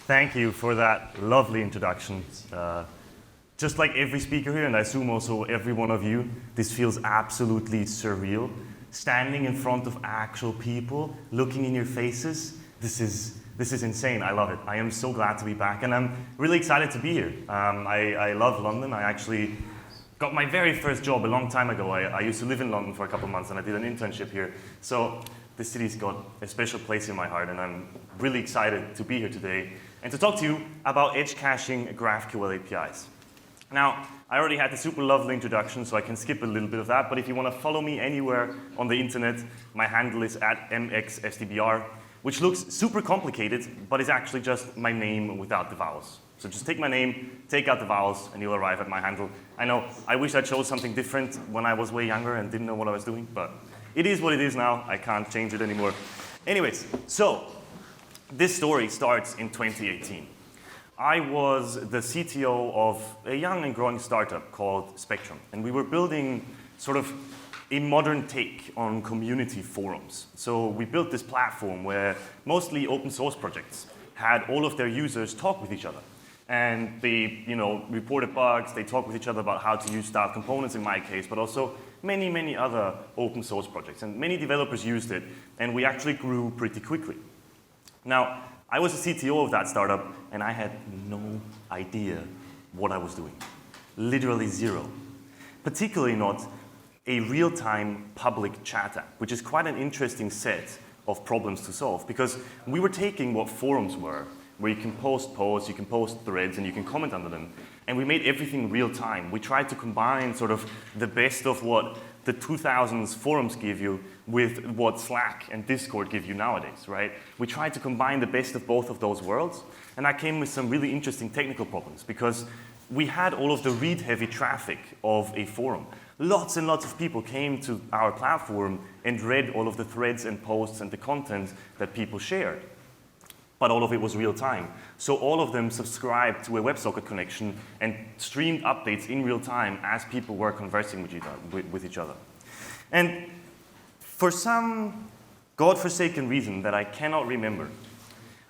Thank you for that lovely introduction. Just like every speaker here, and I assume also every one of you, this feels absolutely surreal. Standing in front of actual people, looking in your faces, this is insane. I love it. I am so glad to be back, and I'm really excited to be here. I love London. I actually got my very first job a long time ago. I used to live in London for a couple of months, and I did an internship here. So this city's got a special place in my heart, and I'm really excited to be here today and to talk to you about edge caching GraphQL APIs. Now, I already had the super lovely introduction, so I can skip a little bit of that, but if you want to follow me anywhere on the internet, my handle is @mxsdbr, which looks super complicated, but is actually just my name without the vowels. So just take my name, take out the vowels, and you'll arrive at my handle. I know, I wish I chose something different when I was way younger and didn't know what I was doing, but it is what it is now. I can't change it anymore. Anyways, so this story starts in 2018. I was the CTO of a young and growing startup called Spectrum, and we were building sort of a modern take on community forums. So we built this platform where mostly open source projects had all of their users talk with each other. And they, reported bugs, they talked with each other about how to use style components in my case, but also many, many other open source projects. And many developers used it, and we actually grew pretty quickly. Now, I was the CTO of that startup, and I had no idea what I was doing. Literally zero. Particularly not a real-time public chat app, which is quite an interesting set of problems to solve, because we were taking what forums were, where you can post posts, you can post threads, and you can comment under them. And we made everything real time. We tried to combine sort of the best of what the 2000s forums give you with what Slack and Discord give you nowadays, right? We tried to combine the best of both of those worlds, and I came with some really interesting technical problems, because we had all of the read-heavy traffic of a forum. Lots and lots of people came to our platform and read all of the threads and posts and the content that people shared. But all of it was real time. So all of them subscribed to a WebSocket connection and streamed updates in real time as people were conversing with each other. And for some godforsaken reason that I cannot remember,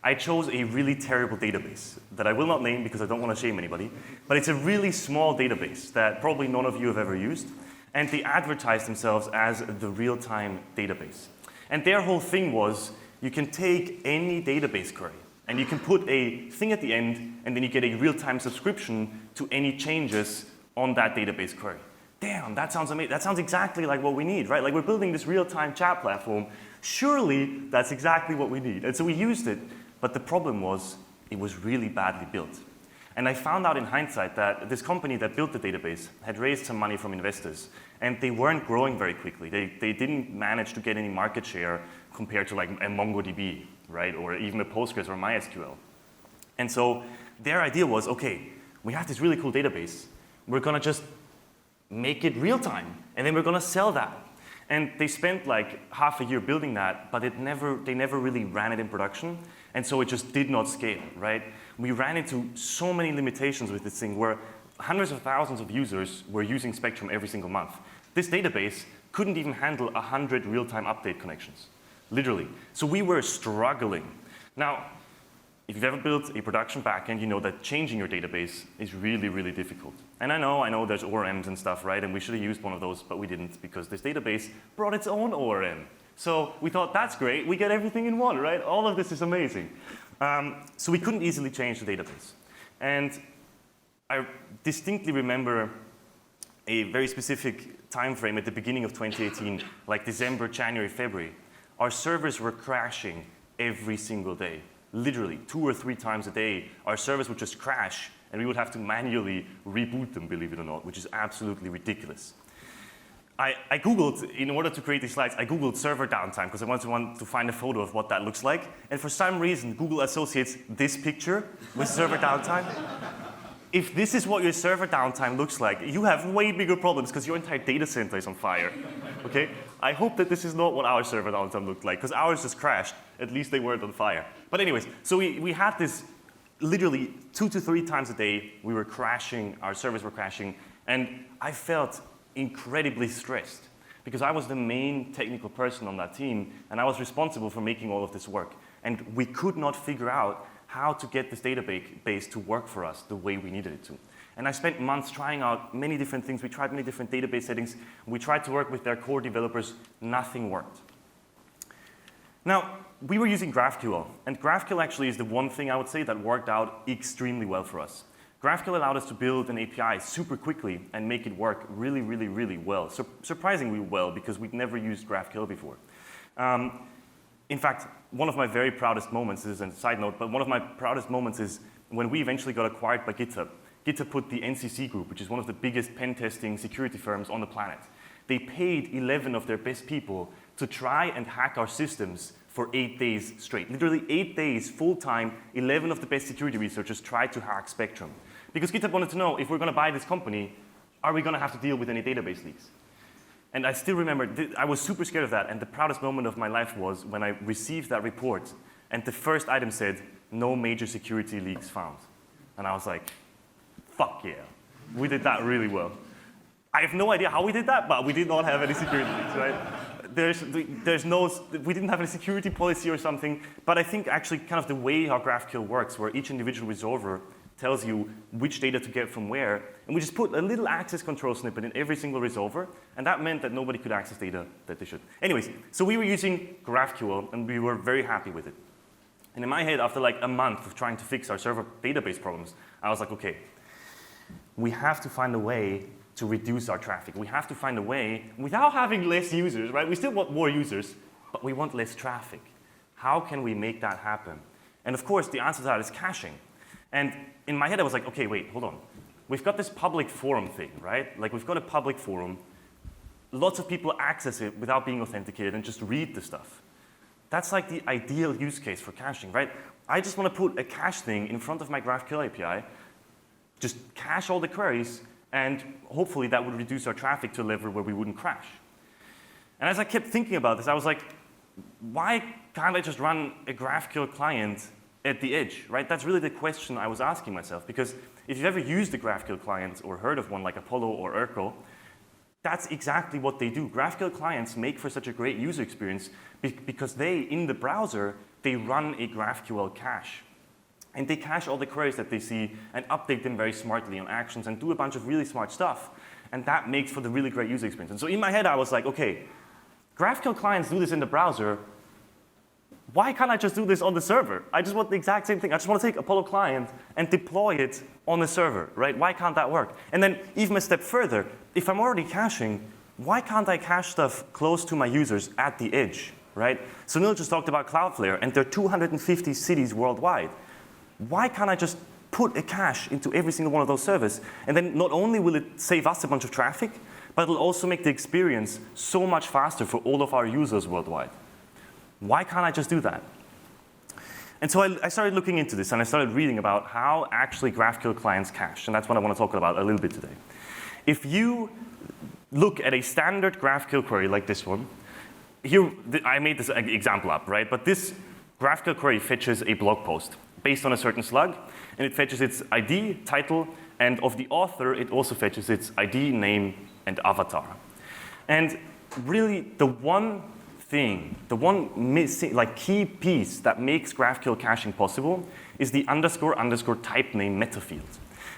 I chose a really terrible database that I will not name because I don't want to shame anybody, but it's a really small database that probably none of you have ever used, and they advertised themselves as the real-time database. And their whole thing was, you can take any database query, and you can put a thing at the end, and then you get a real-time subscription to any changes on that database query. Damn, that sounds amazing. That sounds exactly like what we need, right? Like, we're building this real-time chat platform. Surely, that's exactly what we need. And so we used it, but the problem was, it was really badly built. And I found out in hindsight that this company that built the database had raised some money from investors, and they weren't growing very quickly. They didn't manage to get any market share compared to like a MongoDB, right? Or even a Postgres or MySQL. And so their idea was, okay, we have this really cool database. We're gonna just make it real time, and then we're gonna sell that. And they spent like half a year building that, but they never really ran it in production, and so it just did not scale, right? We ran into so many limitations with this thing where hundreds of thousands of users were using Spectrum every single month. This database couldn't even handle 100 real-time update connections, literally. So we were struggling. Now, if you've ever built a production backend, you know that changing your database is really, really difficult. And I know there's ORMs and stuff, right? And we should have used one of those, but we didn't, because this database brought its own ORM. So we thought, that's great, we get everything in one, right? All of this is amazing. So we couldn't easily change the database. And I distinctly remember a very specific time frame at the beginning of 2018, like December, January, February. Our servers were crashing every single day. Literally, 2 or 3 times a day, our servers would just crash, and we would have to manually reboot them, believe it or not, which is absolutely ridiculous. I Googled, in order to create these slides, I Googled server downtime, because I wanted to find a photo of what that looks like. And for some reason, Google associates this picture with server downtime. If this is what your server downtime looks like, you have way bigger problems, because your entire data center is on fire. Okay? I hope that this is not what our server downtime looked like, because ours just crashed. At least they weren't on fire. But anyways, so we had this literally 2 to 3 times a day. We were crashing, our servers were crashing, and I felt incredibly stressed, because I was the main technical person on that team, and I was responsible for making all of this work. And we could not figure out how to get this database to work for us the way we needed it to. And I spent months trying out many different things. We tried many different database settings. We tried to work with their core developers. Nothing worked. Now, we were using GraphQL. And GraphQL actually is the one thing I would say that worked out extremely well for us. GraphQL allowed us to build an API super quickly and make it work really, really, really well. Surprisingly well, because we'd never used GraphQL before. In fact, one of my very proudest moments, this is a side note, but one of my proudest moments is when we eventually got acquired by GitHub. GitHub put the NCC group, which is one of the biggest pen testing security firms on the planet. They paid 11 of their best people to try and hack our systems for 8 days straight. Literally 8 days, full-time, 11 of the best security researchers tried to hack Spectrum. Because GitHub wanted to know, if we're going to buy this company, are we going to have to deal with any database leaks? And I still remember, I was super scared of that, and the proudest moment of my life was when I received that report, and the first item said, no major security leaks found. And I was like, fuck yeah, we did that really well. I have no idea how we did that, but we did not have any security leaks, right? We didn't have any security policy or something, but I think actually kind of the way how GraphQL works, where each individual resolver tells you which data to get from where, and we just put a little access control snippet in every single resolver, and that meant that nobody could access data that they should. Anyways, so we were using GraphQL, and we were very happy with it. And in my head, after like a month of trying to fix our server database problems, I was like, okay, we have to find a way to reduce our traffic. We have to find a way, without having less users, right? We still want more users, but we want less traffic. How can we make that happen? And of course, the answer to that is caching. And in my head, I was like, okay, wait, hold on. We've got this public forum thing, right? Like, we've got a public forum. Lots of people access it without being authenticated and just read the stuff. That's like the ideal use case for caching, right? I just want to put a cache thing in front of my GraphQL API, just cache all the queries, and hopefully that would reduce our traffic to a level where we wouldn't crash. And as I kept thinking about this, I was like, why can't I just run a GraphQL client at the edge, right? That's really the question I was asking myself, because if you've ever used a GraphQL client or heard of one like Apollo or Urkel, that's exactly what they do. GraphQL clients make for such a great user experience because they, in the browser, they run a GraphQL cache. And they cache all the queries that they see and update them very smartly on actions and do a bunch of really smart stuff. And that makes for the really great user experience. And so in my head, I was like, okay, GraphQL clients do this in the browser. Why can't I just do this on the server? I just want the exact same thing. I just want to take Apollo client and deploy it on the server, right? Why can't that work? And then even a step further, if I'm already caching, why can't I cache stuff close to my users at the edge, right? So Neil just talked about Cloudflare, and there are 250 cities worldwide. Why can't I just put a cache into every single one of those servers? And then not only will it save us a bunch of traffic, but it'll also make the experience so much faster for all of our users worldwide. Why can't I just do that? And so I started looking into this, and I started reading about how actually GraphQL clients cache, and that's what I want to talk about a little bit today. If you look at a standard GraphQL query like this one, here, I made this example up, right? But this GraphQL query fetches a blog post based on a certain slug, and it fetches its ID, title, and of the author, it also fetches its ID, name, and avatar. And really, the one thing, the one missing, like key piece that makes GraphQL caching possible is the __ type name meta field.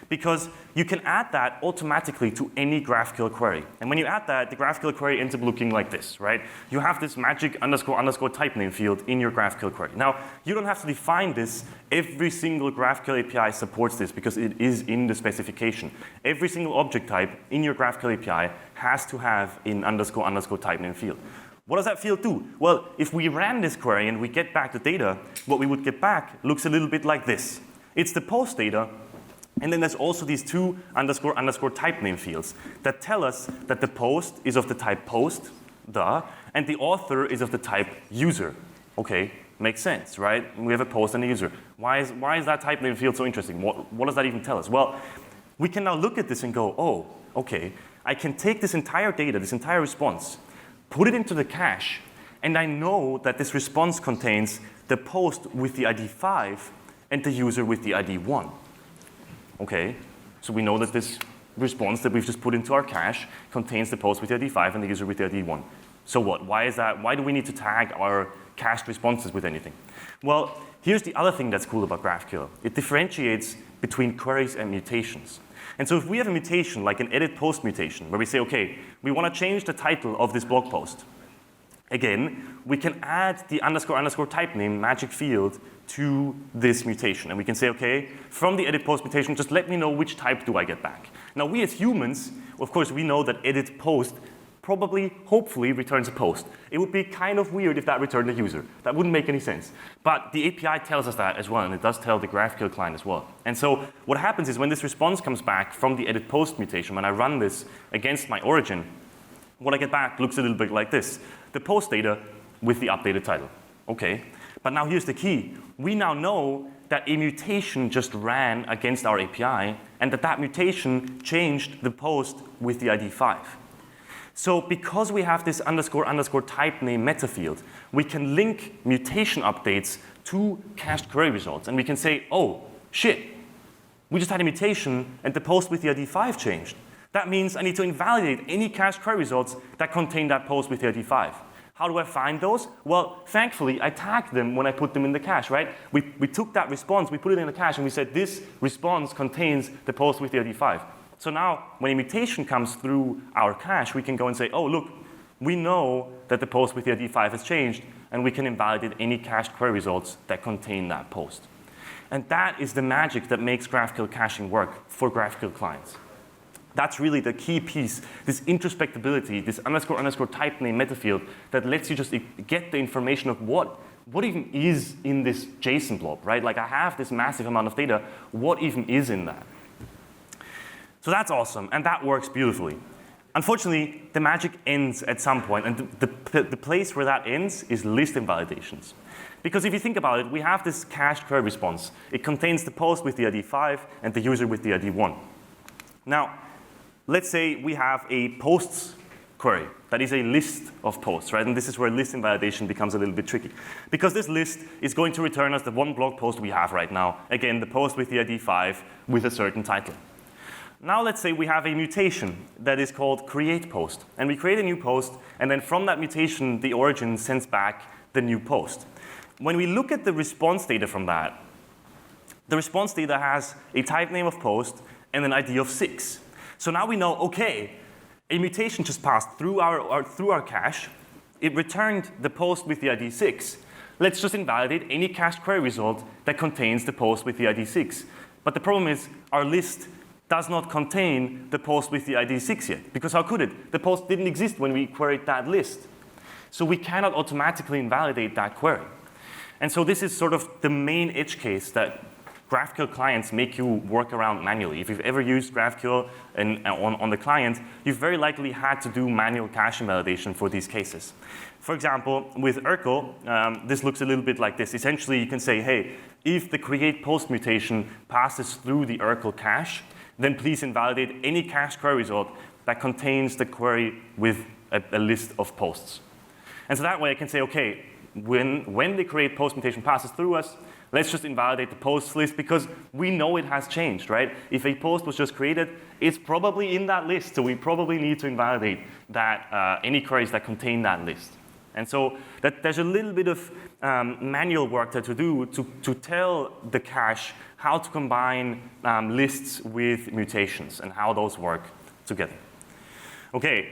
Because you can add that automatically to any GraphQL query. And when you add that, the GraphQL query ends up looking like this, right? You have this magic __ type name field in your GraphQL query. Now, you don't have to define this. Every single GraphQL API supports this because it is in the specification. Every single object type in your GraphQL API has to have an __ type name field. What does that field do? Well, if we ran this query and we get back the data, what we would get back looks a little bit like this. It's the post data, and then there's also these two __ type name fields that tell us that the post is of the type post, and the author is of the type user. Okay, makes sense, right? We have a post and a user. Why is that type name field so interesting? What does that even tell us? Well, we can now look at this and go, oh, okay, I can take this entire data, this entire response, put it into the cache, and I know that this response contains the post with the ID 5 and the user with the ID 1. Okay, so we know that this response that we've just put into our cache contains the post with the ID 5 and the user with the ID 1. So what? Why is that? Why do we need to tag our cached responses with anything. Well, here's the other thing that's cool about GraphQL. It differentiates between queries and mutations. And so if we have a mutation, like an edit post mutation, where we say, okay, we want to change the title of this blog post, again, we can add the __ type name magic field to this mutation. And we can say, okay, from the edit post mutation, just let me know which type do I get back. Now, we as humans, of course, we know that edit post probably, hopefully, returns a post. It would be kind of weird if that returned a user. That wouldn't make any sense. But the API tells us that as well, and it does tell the GraphQL client as well. And so what happens is when this response comes back from the edit post mutation, when I run this against my origin, what I get back looks a little bit like this. The post data with the updated title. Okay, but now here's the key. We now know that a mutation just ran against our API, and that mutation changed the post with the ID 5. So because we have this __ type name meta field, we can link mutation updates to cached query results. And we can say, oh, shit, we just had a mutation and the post with the ID 5 changed. That means I need to invalidate any cached query results that contain that post with the ID 5. How do I find those? Well, thankfully, I tagged them when I put them in the cache, right? We took that response, we put it in the cache, and we said this response contains the post with the ID 5. So now, when a mutation comes through our cache, we can go and say, oh, look, we know that the post with the ID 5 has changed, and we can invalidate any cached query results that contain that post. And that is the magic that makes GraphQL caching work for GraphQL clients. That's really the key piece, this introspectability, this __ type name meta field that lets you just get the information of what even is in this JSON blob, right? Like I have this massive amount of data, what even is in that? So that's awesome, and that works beautifully. Unfortunately, the magic ends at some point, and the place where that ends is list invalidations. Because if you think about it, we have this cached query response. It contains the post with the ID 5 and the user with the ID 1. Now, let's say we have a posts query that is a list of posts, right? And this is where list invalidation becomes a little bit tricky. Because this list is going to return us the one blog post we have right now. Again, the post with the ID 5 with a certain title. Now let's say we have a mutation that is called create post. And we create a new post, and then from that mutation, the origin sends back the new post. When we look at the response data from that, the response data has a type name of post and an ID of 6. So now we know, okay, a mutation just passed through our cache. It returned the post with the ID 6. Let's just invalidate any cached query result that contains the post with the ID 6. But the problem is our list does not contain the post with the ID 6 yet. Because how could it? The post didn't exist when we queried that list. So we cannot automatically invalidate that query. And so this is sort of the main edge case that GraphQL clients make you work around manually. If you've ever used GraphQL on the client, you've very likely had to do manual cache invalidation for these cases. For example, with Urkel, this looks a little bit like this. Essentially, you can say, hey, if the create post mutation passes through the Urkel cache, then please invalidate any cached query result that contains the query with a list of posts. And so that way I can say, okay, when the create post mutation passes through us, let's just invalidate the posts list because we know it has changed, right? If a post was just created, it's probably in that list, so we probably need to invalidate that any queries that contain that list. And so there's a little bit of manual work to do to tell the cache how to combine lists with mutations and how those work together. Okay,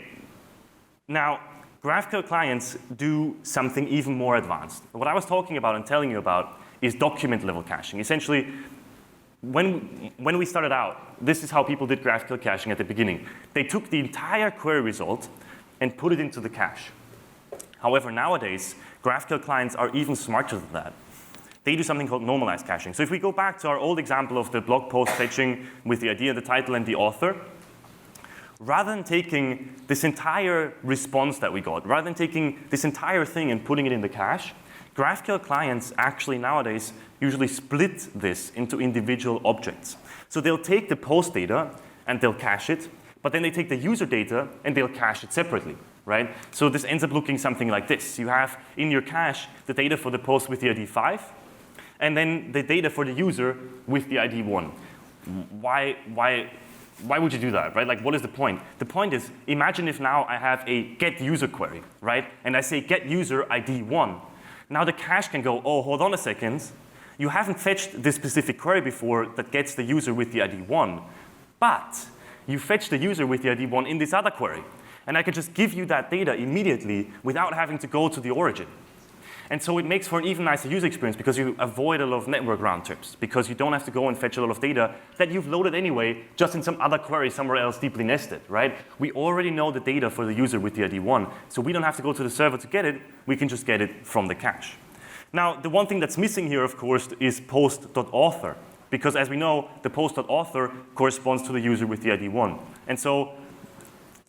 now GraphQL clients do something even more advanced. What I was talking about and telling you about is document level caching. Essentially, when we started out, this is how people did GraphQL caching at the beginning. They took the entire query result and put it into the cache. However, nowadays, GraphQL clients are even smarter than that. They do something called normalized caching. So if we go back to our old example of the blog post fetching with the idea, the title, and the author, rather than taking this entire response that we got, rather than taking this entire thing and putting it in the cache, GraphQL clients actually nowadays usually split this into individual objects. So they'll take the post data and they'll cache it, but then they take the user data and they'll cache it separately, right? So this ends up looking something like this. You have in your cache the data for the post with the ID 5, and then the data for the user with the ID 1. Why would you do that, right? Like, what is the point? The point is, imagine if now I have a get user query, right? And I say get user ID 1. Now the cache can go, oh, hold on a second. You haven't fetched this specific query before that gets the user with the ID 1, but you fetch the user with the ID 1 in this other query. And I can just give you that data immediately without having to go to the origin. And so it makes for an even nicer user experience because you avoid a lot of network round trips, because you don't have to go and fetch a lot of data that you've loaded anyway, just in some other query somewhere else deeply nested, right? We already know the data for the user with the ID 1, so we don't have to go to the server to get it. We can just get it from the cache. Now, the one thing that's missing here, of course, is post.author, because as we know, the post.author corresponds to the user with the ID 1. And so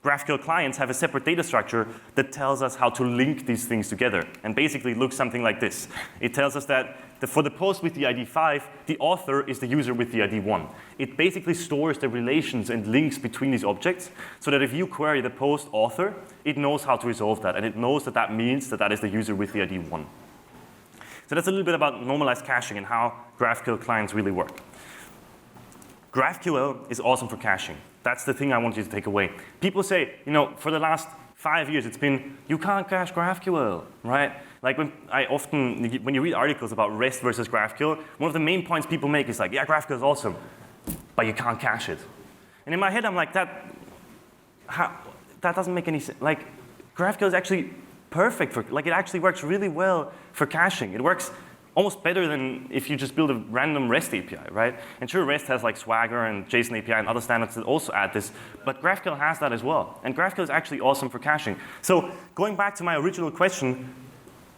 GraphQL clients have a separate data structure that tells us how to link these things together. And basically it looks something like this. It tells us that for the post with the ID 5, the author is the user with the ID 1. It basically stores the relations and links between these objects so that if you query the post author, it knows how to resolve that. And it knows that that means that that is the user with the ID 1. So that's a little bit about normalized caching and how GraphQL clients really work. GraphQL is awesome for caching. That's the thing I want you to take away. People say, for the last 5 years, it's been, you can't cache GraphQL, right? Like when you read articles about REST versus GraphQL, one of the main points people make is like, yeah, GraphQL is awesome, but you can't cache it. And in my head, I'm like, that doesn't make any sense. Like, GraphQL is actually perfect for, it actually works really well for caching. It works almost better than if you just build a random REST API, right? And sure, REST has like Swagger and JSON API and other standards that also add this, but GraphQL has that as well. And GraphQL is actually awesome for caching. So going back to my original question,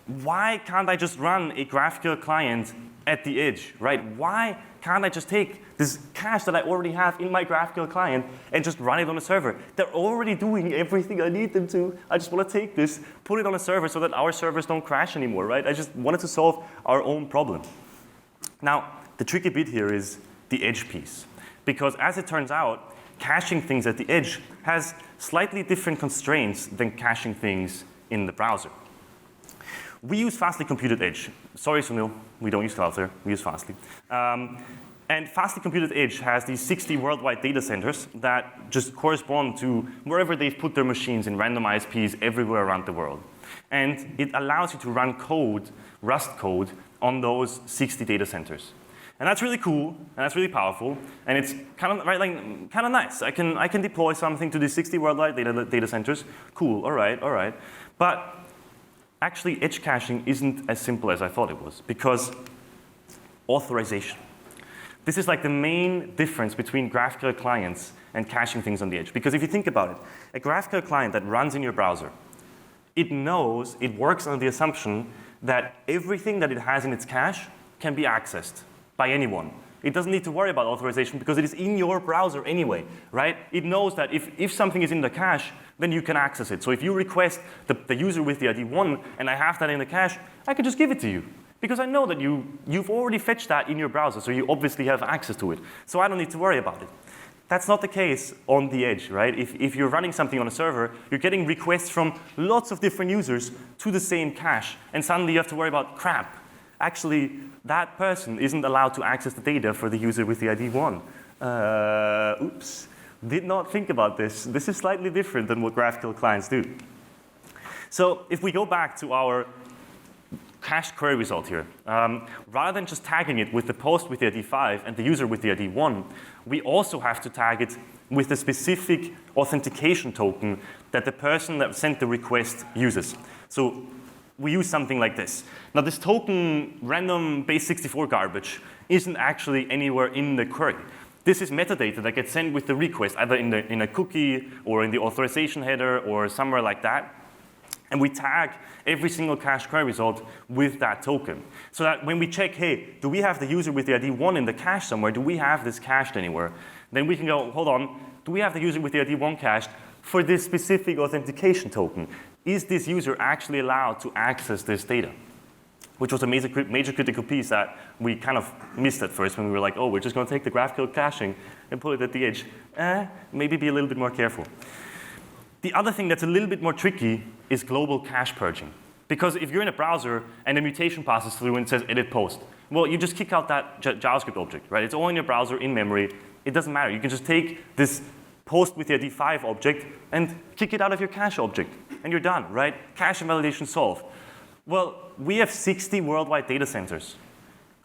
why can't I just run a GraphQL client at the edge, right? Why can't I just take this cache that I already have in my GraphQL client and just run it on a server? They're already doing everything I need them to. I just want to take this, put it on a server so that our servers don't crash anymore, right? I just wanted to solve our own problem. Now, the tricky bit here is the edge piece. Because as it turns out, caching things at the edge has slightly different constraints than caching things in the browser. We use fastly computed edge. Sorry, Sunil, we don't use Cloudflare, we use Fastly. And fastly computed edge has these 60 worldwide data centers that just correspond to wherever they've put their machines in random ISPs everywhere around the world. And it allows you to run code, Rust code, on those 60 data centers. And that's really cool, and that's really powerful, and it's kind of nice. I can deploy something to these 60 worldwide data centers. Cool, all right. But actually, edge caching isn't as simple as I thought it was, because authorization. This is like the main difference between GraphQL clients and caching things on the edge. Because if you think about it, a GraphQL client that runs in your browser, it knows, it works on the assumption that everything that it has in its cache can be accessed by anyone. It doesn't need to worry about authorization because it is in your browser anyway, right? It knows that if something is in the cache, then you can access it. So if you request the user with the ID 1 and I have that in the cache, I can just give it to you. Because I know that you've already fetched that in your browser, so you obviously have access to it. So I don't need to worry about it. That's not the case on the edge, right? If you're running something on a server, you're getting requests from lots of different users to the same cache, and suddenly you have to worry about, crap, actually, that person isn't allowed to access the data for the user with the ID 1. Oops, did not think about this. This is slightly different than what GraphQL clients do. So if we go back to our cached query result here, rather than just tagging it with the post with the ID 5 and the user with the ID 1, we also have to tag it with a specific authentication token that the person that sent the request uses. So we use something like this. Now this token, random base64 garbage, isn't actually anywhere in the query. This is metadata that gets sent with the request, either in a cookie or in the authorization header or somewhere like that. And we tag every single cached query result with that token. So that when we check, hey, do we have the user with the ID 1 in the cache somewhere? Do we have this cached anywhere? Then we can go, hold on, do we have the user with the ID 1 cached for this specific authentication token? Is this user actually allowed to access this data? Which was a major critical piece that we kind of missed at first when we were like, oh, we're just going to take the GraphQL caching and put it at the edge. Maybe be a little bit more careful. The other thing that's a little bit more tricky is global cache purging. Because if you're in a browser and a mutation passes through and says edit post, well, you just kick out that JavaScript object, right? It's all in your browser in memory. It doesn't matter. You can just take this post with the ID 5 object and kick it out of your cache object, and you're done, right? Cache invalidation solved. Well, we have 60 worldwide data centers.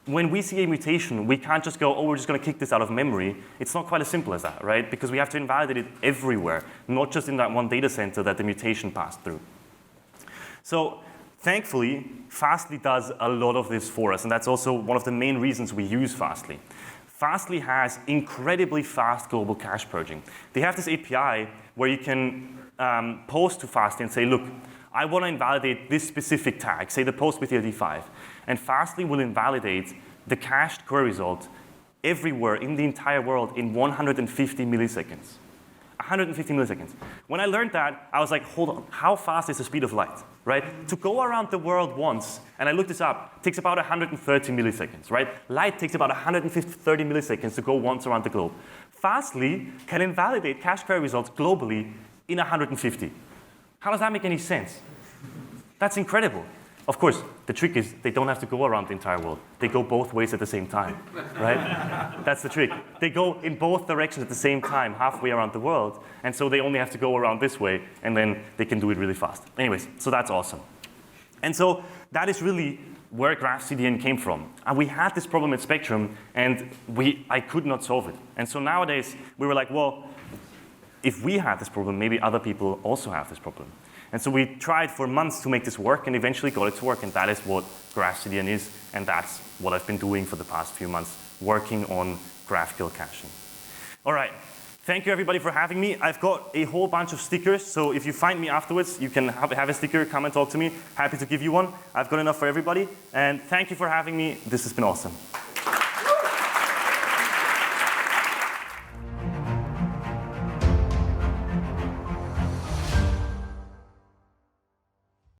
When we see a mutation, we can't just go, oh, we're just going to kick this out of memory. It's not quite as simple as that, right? Because we have to invalidate it everywhere, not just in that one data center that the mutation passed through. So thankfully, Fastly does a lot of this for us, and that's also one of the main reasons we use Fastly. Fastly has incredibly fast global cache purging. They have this API where you can post to Fastly and say, look, I want to invalidate this specific tag, say the post with TLD5, and Fastly will invalidate the cached query result everywhere in the entire world in 150 milliseconds. 150 milliseconds. When I learned that, I was like, hold on, how fast is the speed of light, right? To go around the world once, and I looked this up, takes about 130 milliseconds, right? Light takes about 130 milliseconds to go once around the globe. Fastly can invalidate cache query results globally in 150. How does that make any sense? That's incredible. Of course, the trick is they don't have to go around the entire world. They go both ways at the same time, right? That's the trick. They go in both directions at the same time, halfway around the world, and so they only have to go around this way, and then they can do it really fast. Anyways, so that's awesome. And so that is really where GraphCDN came from. And we had this problem at Spectrum, and I could not solve it. And so nowadays, we were like, well, if we had this problem, maybe other people also have this problem. And so we tried for months to make this work and eventually got it to work, and that is what GraphCDN is, and that's what I've been doing for the past few months, working on GraphQL caching. All right, thank you everybody for having me. I've got a whole bunch of stickers, so if you find me afterwards, you can have a sticker, come and talk to me. Happy to give you one. I've got enough for everybody, and thank you for having me. This has been awesome.